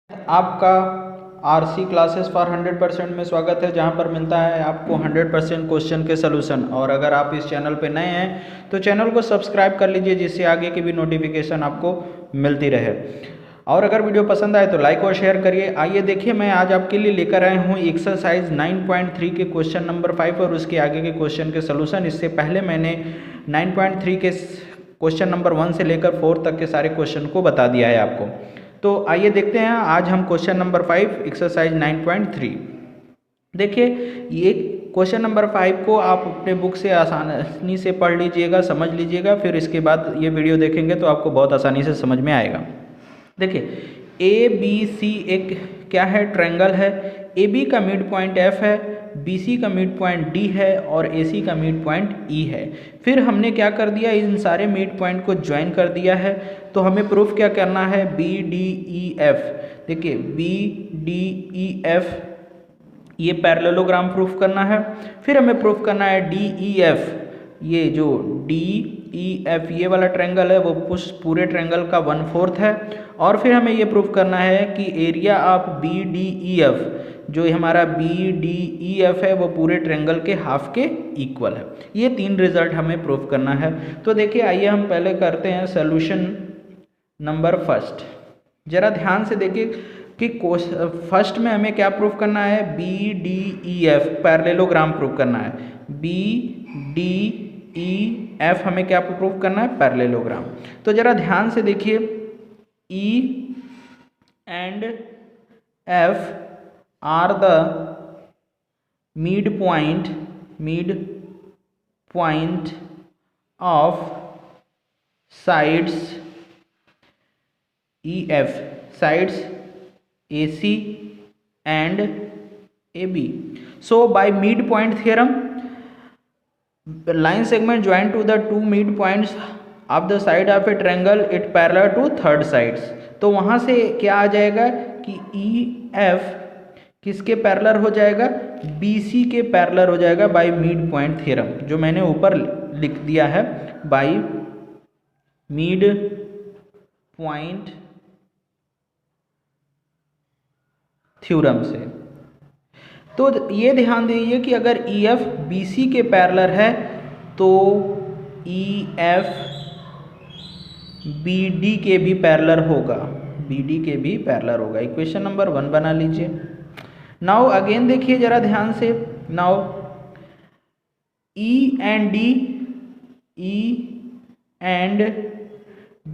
आपका RC classes for 100% में स्वागत है, जहां पर मिलता है आपको 100% क्वेश्चन के सलूशन। और अगर आप इस चैनल पे नए हैं तो चैनल को सब्सक्राइब कर लीजिए, जिससे आगे की भी नोटिफिकेशन आपको मिलती रहे। और अगर वीडियो पसंद आए तो लाइक और शेयर करिए। आइए देखिए, मैं आज आपके लिए लेकर आया हूँ एक्सरसाइज 9.3 के क्वेश्चन नंबर 5 और उसके आगे के क्वेश्चन के सलूशन। इससे पहले मैंने 9.3 के क्वेश्चन नंबर 1 से लेकर 4 तक के सारे क्वेश्चन को बता दिया है आपको। तो आइए देखते हैं, आज हम क्वेश्चन नंबर 5 एक्सरसाइज 9.3 देखिए। ये क्वेश्चन नंबर 5 को आप अपने बुक से आसानी से पढ़ लीजिएगा, समझ लीजिएगा, फिर इसके बाद ये वीडियो देखेंगे तो आपको बहुत आसानी से समझ में आएगा। देखिए, ए बी सी एक क्या है, ट्रायंगल है। ए बी का मिड पॉइंट एफ है, बी सी का मिड पॉइंट डी है और ए सी का मिड पॉइंट ई है। फिर हमने क्या कर दिया, इन सारे मिड पॉइंट को ज्वाइन कर दिया है। तो हमें प्रूफ क्या करना है, बी डी ई एफ। देखिए, बी डी ई एफ ये पैरेललोग्राम प्रूफ करना है। फिर हमें प्रूफ करना है डी ई एफ, ये जो डी ई एफ ये वाला ट्रायंगल है वो उस पूरे ट्रायंगल का 1/4 है। और फिर हमें ये प्रूफ करना है कि area of B D E F, जो हमारा बी डी ई एफ है, वो पूरे ट्रायंगल के हाफ के इक्वल है। ये 3 रिजल्ट हमें प्रूफ करना है। तो देखिए, आइए हम पहले करते हैं सोल्यूशन नंबर फर्स्ट। जरा ध्यान से देखिए कि फर्स्ट में हमें क्या प्रूफ करना है, B D E F parallelogram proof करना है। बी डी ई एफ हमें क्या प्रूफ करना है, पैरेललोग्राम। तो जरा ध्यान से देखिए, E and F R the mid point of sides E F, sides AC and AB. So by midpoint theorem, line segment joined to the two midpoints of the side of a triangle it parallel to third sides. तो वहाँ से क्या आ जाएगा कि EF किसके parallel हो जाएगा, BC के पैरेलल हो जाएगा बाय मिड पॉइंट थ्योरम, जो मैंने ऊपर लिख दिया है, बाय मिड पॉइंट थ्योरम से। तो ये ध्यान दीजिए कि अगर EF BC के पैरेलल है तो EF BD के भी पैरेलल होगा, BD के भी पैरेलल होगा। इक्वेशन नंबर 1 बना लीजिए। नाउ अगेन देखिए जरा ध्यान से, now E and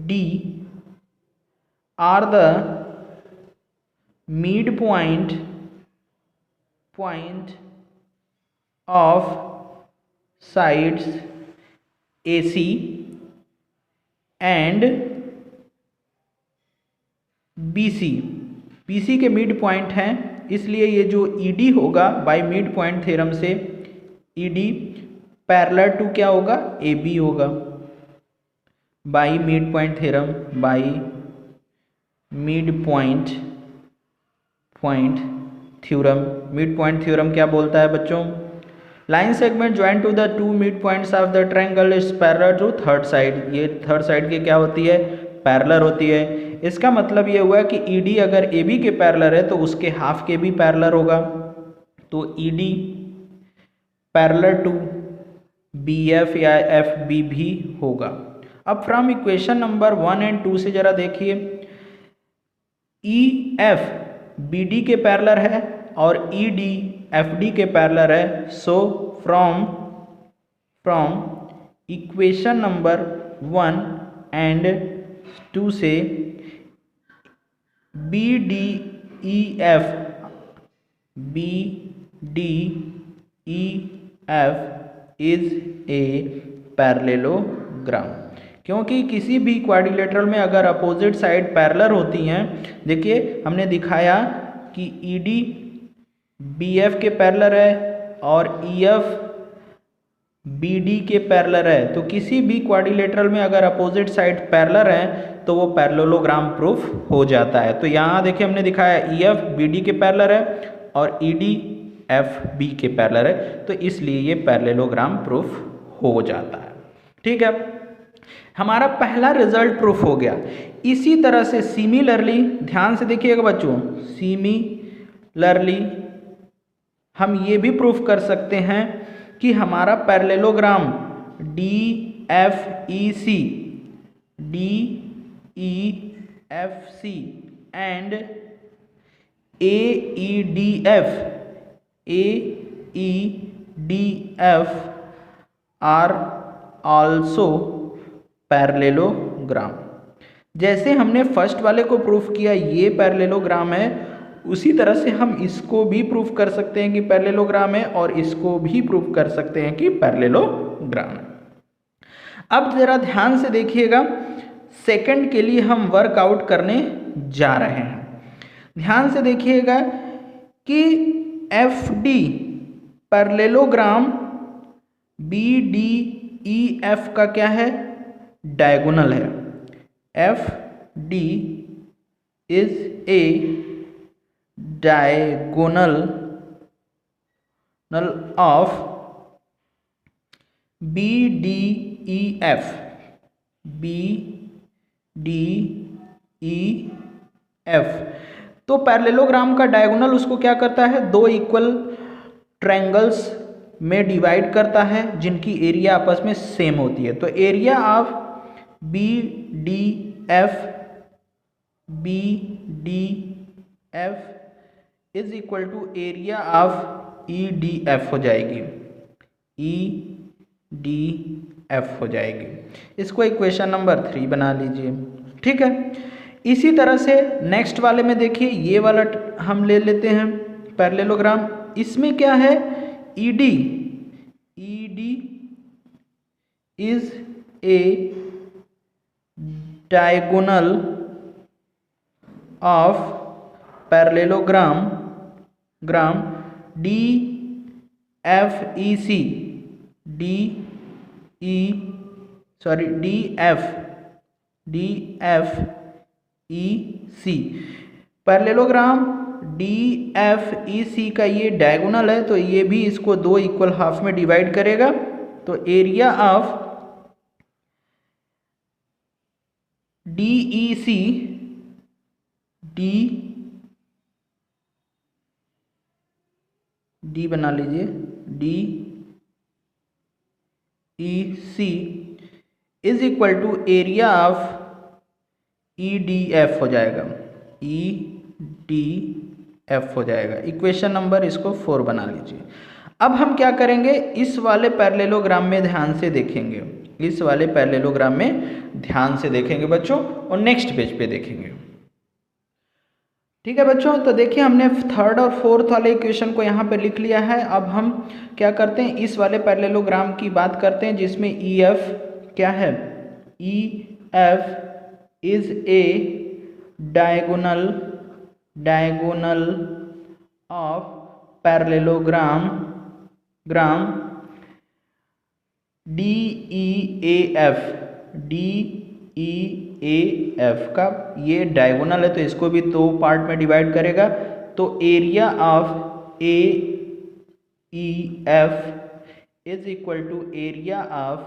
D are the midpoint of sides AC and BC। BC के मिड पॉइंट हैं, इसलिए ये जो ED होगा बाय मिड पॉइंट थ्योरम से, ED पैरेलल टू क्या होगा, AB होगा by mid point theorem, by mid point theorem. Mid point theorem क्या बोलता है बच्चों, line segment join to the two mid points of the triangle is parallel to third side. ये third side की क्या होती है, पैरेलल होती है। इसका मतलब ये हुआ कि ED अगर AB के पैरेलल है तो उसके हाफ के भी पैरेलल होगा, तो ED पैरेलल टू BF या FB भी होगा। अब फ्रॉम इक्वेशन नंबर 1 एंड 2 से जरा देखिए, EF BD के पैरेलल है और ED FD के पैरेलल है। So from equation number 1 and 2 से BDEF इज ए पैरेललोग्राम। क्योंकि किसी भी क्वाड्रिलेटरल में अगर अपोजिट साइड पैरेलल होती हैं, देखिए हमने दिखाया कि ED BF के पैरेलल है और EF BD के पैरेलल है, तो किसी भी क्वाड्रिलेटरल में अगर अपोजिट साइड पैरेलल है तो वो पैरेललोग्राम प्रूफ हो जाता है। तो यहाँ देखिए हमने दिखाया EF BD के पैरेलल है और ED FB के पैरेलल है, तो इसलिए ये पैरेललोग्राम प्रूफ हो जाता है। ठीक है। हमारा पहला रिजल्ट प्रूफ हो गया। इसी तरह से सिमिलरली, ध्यान से देखिएगा बच्चों, सिमिलरली हम ये भी प्रूफ कर सकते हैं कि हमारा parallelogram DFEC and AEDF are also parallelogram. जैसे हमने फर्स्ट वाले को प्रूफ किया ये पैरेललोग्राम है, उसी तरह से हम इसको भी प्रूफ कर सकते हैं कि पैरेललोग्राम है, और इसको भी प्रूफ कर सकते हैं कि पैरेललोग्राम है। अब जरा ध्यान से देखिएगा, सेकंड के लिए हम वर्कआउट करने जा रहे हैं। ध्यान से देखिएगा कि FD पैरेललोग्राम BDEF का क्या है, डायगोनल है। FD is a diagonal of BDEF। तो पैरेललोग्राम का डायगोनल उसको क्या करता है, दो इक्वल ट्रायंगल्स में डिवाइड करता है जिनकी एरिया आपस में सेम होती है। तो area of BDF is equal to area of EDF हो जाएगी, EDF हो जाएगी। इसको इक्वेशन नंबर 3 बना लीजिए, ठीक है। इसी तरह से नेक्स्ट वाले में देखिए, ये वाला हम ले लेते हैं पैरेललोग्राम। इसमें क्या है, ED is a diagonal of parallelogram DFEC parallelogram DFEC का ये डायगोनल है, तो ये भी इसको दो इक्वल हाफ में डिवाइड करेगा। तो एरिया ऑफ DEC D बना लीजिए, DEC is equal to area of EDF हो जाएगा, EDF हो जाएगा। इक्वेशन नंबर इसको 4 बना लीजिए। अब हम क्या करेंगे, इस वाले पैरेललोग्राम में ध्यान से देखेंगे, इस वाले पैरेललोग्राम में ध्यान से देखेंगे बच्चों, और नेक्स्ट पेज पे देखेंगे, ठीक है बच्चों। तो देखिए हमने थर्ड और फोर्थ वाले इक्वेशन को यहाँ पे लिख लिया है। अब हम क्या करते हैं, इस वाले पैरेललोग्राम की बात करते हैं जिसमें EF क्या है, EF is a diagonal of parallelogram DEAF का ये डायगोनल है, तो इसको भी दो पार्ट में डिवाइड करेगा। तो area of AEF is equal to area of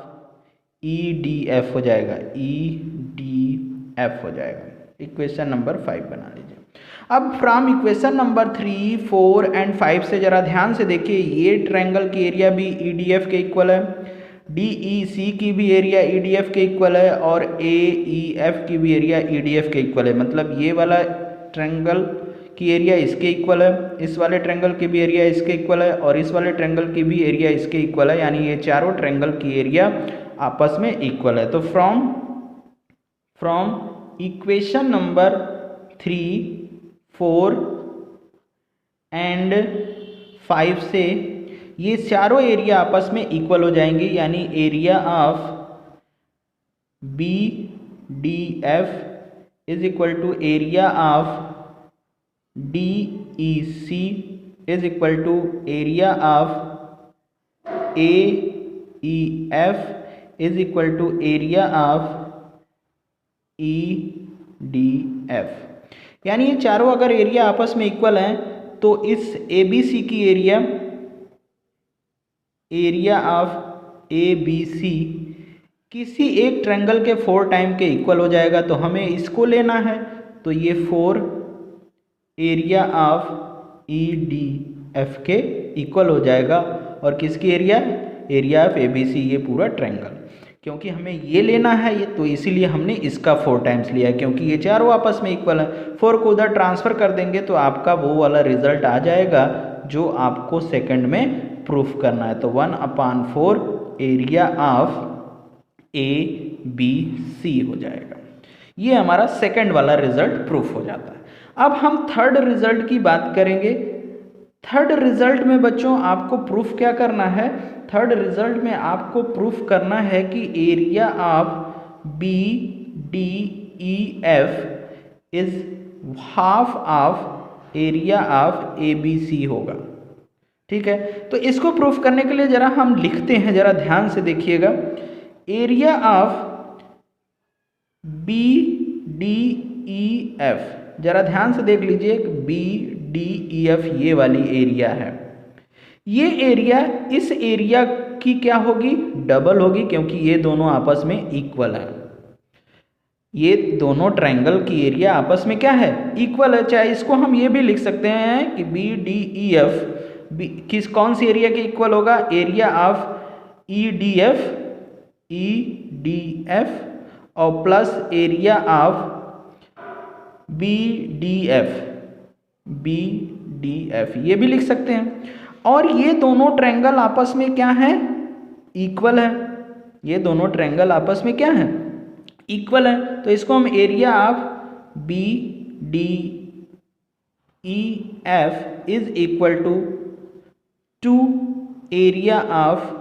EDF हो जाएगा, EDF हो जाएगा। इक्वेशन नंबर 5 बना लीजिए। अब फ्रॉम इक्वेशन नंबर 3, 4 एंड 5 से जरा ध्यान से देखिए, ये ट्रायंगल की एरिया भी EDF के इक्वल है, DEC की भी एरिया EDF के इक्वल है, और AEF की भी एरिया EDF के इक्वल है। मतलब ये वाला ट्रायंगल की एरिया इसके इक्वल है, इस वाले ट्रायंगल की भी एरिया इसके इक्वल है, और इस वाले ट्रायंगल की भी एरिया इसके इक्वल है। यानी ये चारों ट्रायंगल की एरिया आपस में इक्वल है। तो फ्रॉम इक्वेशन नंबर 3, 4 एंड 5 से ये चारों एरिया आपस में इक्वल हो जाएंगे। यानी area of BDF is equal to area of DEC is equal to area of AEF is equal to area of EDF। यानी ये चारों अगर एरिया आपस में इक्वल हैं तो इस ABC की एरिया ऑफ ABC किसी एक ट्रायंगल के 4 टाइम के इक्वल हो जाएगा, तो हमें इसको लेना है। तो ये 4 एरिया ऑफ EDF के इक्वल हो जाएगा। और किसकी एरिया? एरिया ऑफ ABC, ये पूरा ट्रायंगल। क्योंकि हमें ये लेना है ये, तो इसीलिए हमने इसका 4 टाइम्स लिया है, क्योंकि ये चारों आपस में इक्वल है। 4 को उधर ट्रांसफ़र कर देंगे तो आपका वो वाला रिजल्ट आ जाएगा जो आपको सेकंड में प्रूफ करना है। तो 1/4 एरिया ऑफ ABC हो जाएगा। ये हमारा सेकंड वाला रिजल्ट प्रूफ हो जाता है। अब हम थर्ड रिजल्ट की बात करेंगे। थर्ड रिजल्ट में बच्चों आपको प्रूफ क्या करना है? थर्ड रिजल्ट में आपको प्रूफ करना है कि area of BDEF is half of area of ABC होगा। ठीक है, तो इसको प्रूफ करने के लिए जरा हम लिखते हैं, जरा ध्यान से देखिएगा। एरिया ऑफ BDEF, जरा ध्यान से देख लीजिए, BDEF ये वाली एरिया है। ये एरिया इस एरिया की क्या होगी? डबल होगी, क्योंकि ये दोनों आपस में इक्वल है। ये दोनों ट्रायंगल की एरिया आपस में क्या है? इक्वल है। चाहे इसको हम ये भी लिख सकते हैं कि BDEF कौन सी एरिया के इक्वल होगा? एरिया ऑफ EDF और प्लस एरिया ऑफ BDF, ये भी लिख सकते हैं। और ये दोनों ट्रायंगल आपस में क्या है? इक्वल है। ये दोनों ट्रायंगल आपस में क्या है? इक्वल है। तो इसको हम area of BDEF is equal to area of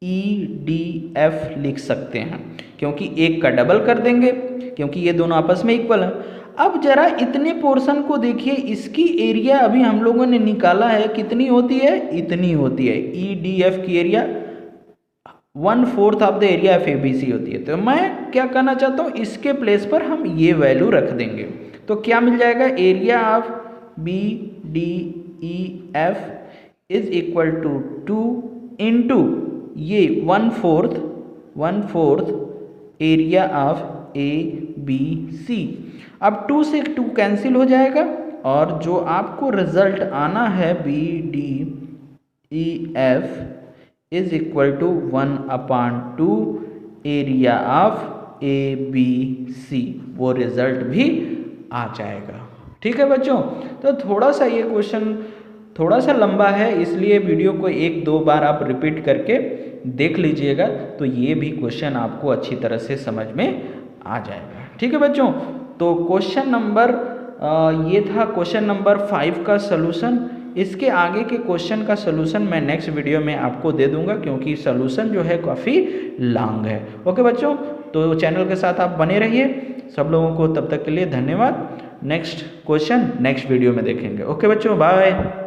EDF लिख सकते हैं, क्योंकि एक का डबल कर देंगे, क्योंकि ये दोनों आपस में इक्वल है। अब जरा इतने पोर्शन को देखिए, इसकी एरिया अभी हम लोगों ने निकाला है, कितनी होती है? इतनी होती है। EDF की area 1/4 of the area of ABC होती है। तो मैं क्या करना चाहता हूँ, इसके प्लेस पर हम ये वैल्यू रख देंगे। तो क्या मिल जाएगा? Area of BDEF is equal to 2 into ये 1/4 एरिया ऑफ ABC। अब 2 से 2 कैंसिल हो जाएगा, और जो आपको रिजल्ट आना है BDEF is equal to 1/2 area of ABC, वो रिजल्ट भी आ जाएगा। ठीक है बच्चों, तो थोड़ा सा ये क्वेश्चन थोड़ा सा लंबा है, इसलिए वीडियो को 1-2 बार आप रिपीट करके देख लीजिएगा, तो ये भी क्वेश्चन आपको अच्छी तरह से समझ में आ जाएगा। ठीक है बच्चों, तो क्वेश्चन नंबर ये था क्वेश्चन नंबर 5 का सलूशन। इसके आगे के क्वेश्चन का सलूशन मैं नेक्स्ट वीडियो में आपको दे दूंगा, क्योंकि सलूशन जो है काफ़ी लॉन्ग है। ओके बच्चों, तो चैनल के साथ आप बने रहिए। सब लोगों को तब तक के लिए धन्यवाद। नेक्स्ट क्वेश्चन नेक्स्ट वीडियो में देखेंगे। ओके बच्चों, बाय।